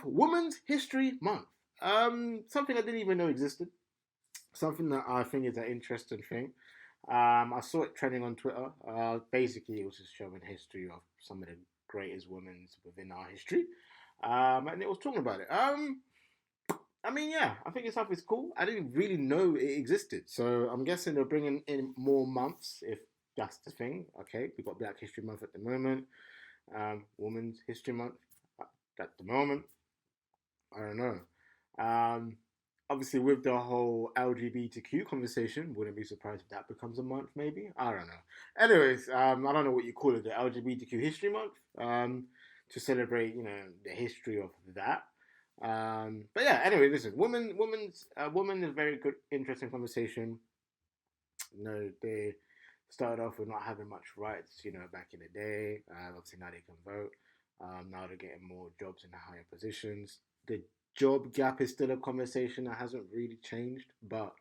Women's History Month. Something I didn't even know existed. Something that I think is an interesting thing. I saw it trending on Twitter. Basically, it was just showing history of some of the greatest women within our history. And it was talking about it. Yeah, I think it's something cool. I didn't really know it existed, so I'm guessing they're bringing in more months if that's the thing. Okay, we've got Black History Month at the moment, Women's History Month at the moment. I don't know. Um, Obviously, with the whole LGBTQ conversation, wouldn't be surprised if that becomes a month. Maybe I don't know. Anyways, I don't know what you call it, the LGBTQ History Month, to celebrate, the history of that. But yeah, anyway, listen, women is a very good, interesting conversation. They started off with not having much rights, back in the day. Obviously now they can vote. Now they're getting more jobs in the higher positions. The job gap is still a conversation that hasn't really changed, but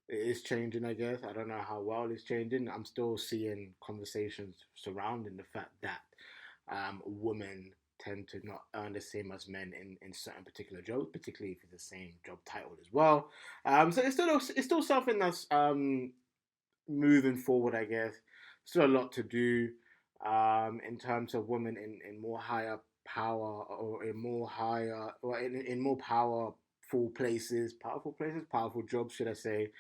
it is changing, I guess. I don't know how well it's changing. I'm still seeing conversations surrounding the fact that women tend to not earn the same as men in certain particular jobs, particularly if it's the same job title as well. So it's still something that's moving forward, I guess. Still a lot to do in terms of women in more higher power or in more higher or in more powerful places, powerful jobs, should I say.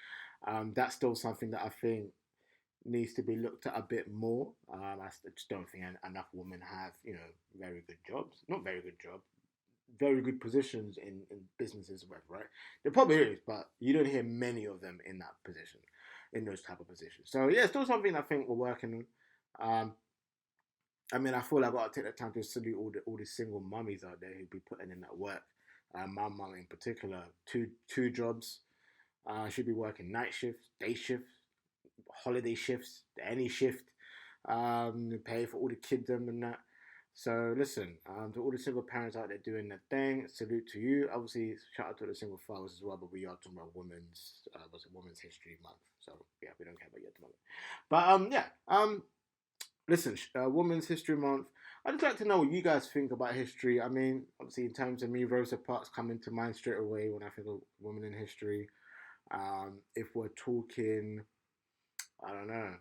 That's still something that I think needs to be looked at a bit more. I just don't think enough women have, very good jobs. Not very good job, very good positions in businesses, whatever, right? There probably is, but you don't hear many of them in that position, in those type of positions. So yeah, still something I think we're working on. I feel like I gotta take the time to salute all the single mummies out there who be putting in that work. My mum in particular, two jobs. Should be working night shifts, day shifts, holiday shifts, any shift. Pay for all the kids and that. So listen, to all the single parents out there doing their thing, salute to you. Obviously, shout out to the single fathers as well. But we are talking about Women's History Month. So yeah, we don't care about you at the moment. But yeah, listen, Women's History Month. I'd just like to know what you guys think about history. Obviously, in terms of me, Rosa Parks coming to mind straight away when I think of women in history. If we're talking, I don't know,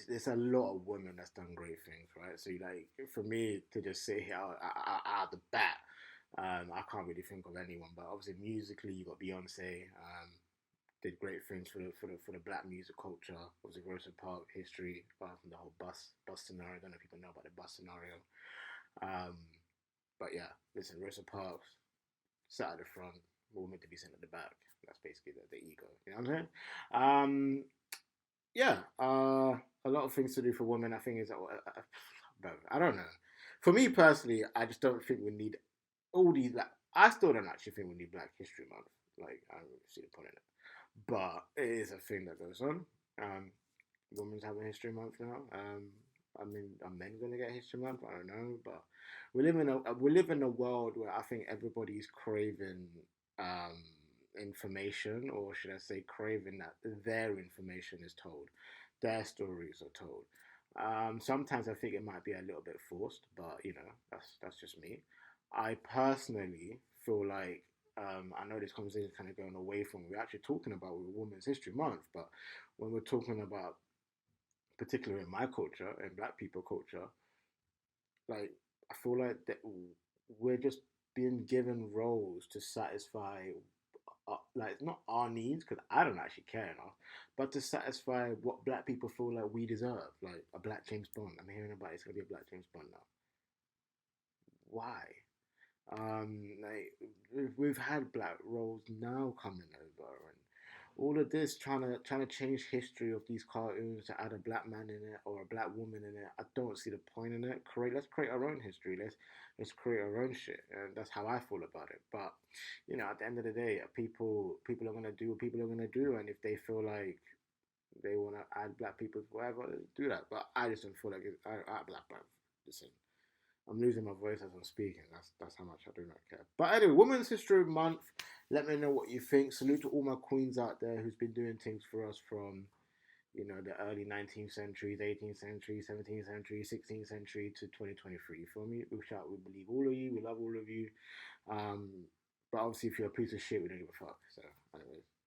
there's a lot of women that's done great things, right? So like for me to just sit here out the bat, I can't really think of anyone. But obviously musically, you got Beyonce. Did great things for the black music culture. Obviously Rosa Parks history, apart from the whole bus scenario. I don't know if people know about the bus scenario. Um, but yeah, listen, Rosa Parks sat at the front, women to be sent at the back. That's basically the ego. You know what I'm saying? Um, yeah, a lot of things to do for women. I think is that I don't know. For me personally, I just don't think we need all these. Like, I still don't actually think we need Black History Month. Like, I don't really see the point in it, but it is a thing that goes on. Um, Women's having History Month now. Are men gonna get History Month? I don't know, but we live in a world where I think everybody's craving um information, or should I say, craving that their information is told, their stories are told. Sometimes I think it might be a little bit forced, but that's just me. I personally feel like I know this conversation is kind of going away from what we're actually talking about with Women's History Month, but when we're talking about, particularly in my culture and Black people culture, like I feel like that we're just being given roles to satisfy, like not our needs because I don't actually care enough, but to satisfy what Black people feel like we deserve, like a Black James Bond. I'm hearing about it's gonna be a Black James Bond now. Why? Like we've had black roles now coming over, and all of this trying to change history of these cartoons to add a black man in it or a black woman in it. I don't see the point in it. Let's create our own history. Let's create our own shit, and that's how I feel about it. But at the end of the day, people are gonna do what people are gonna do, and if they feel like they want to add black people, whatever, do that. But I just don't feel like black. Listen, I'm losing my voice as I'm speaking. That's how much I do not care. But anyway, Women's History Month. Let me know what you think. Salute to all my queens out there who's been doing things for us from the early 19th centuries, 18th century, 17th century, 16th century to 2023. You feel me? We believe all of you. We love all of you. Um, but obviously, if you're a piece of shit, we don't give a fuck. So, anyways.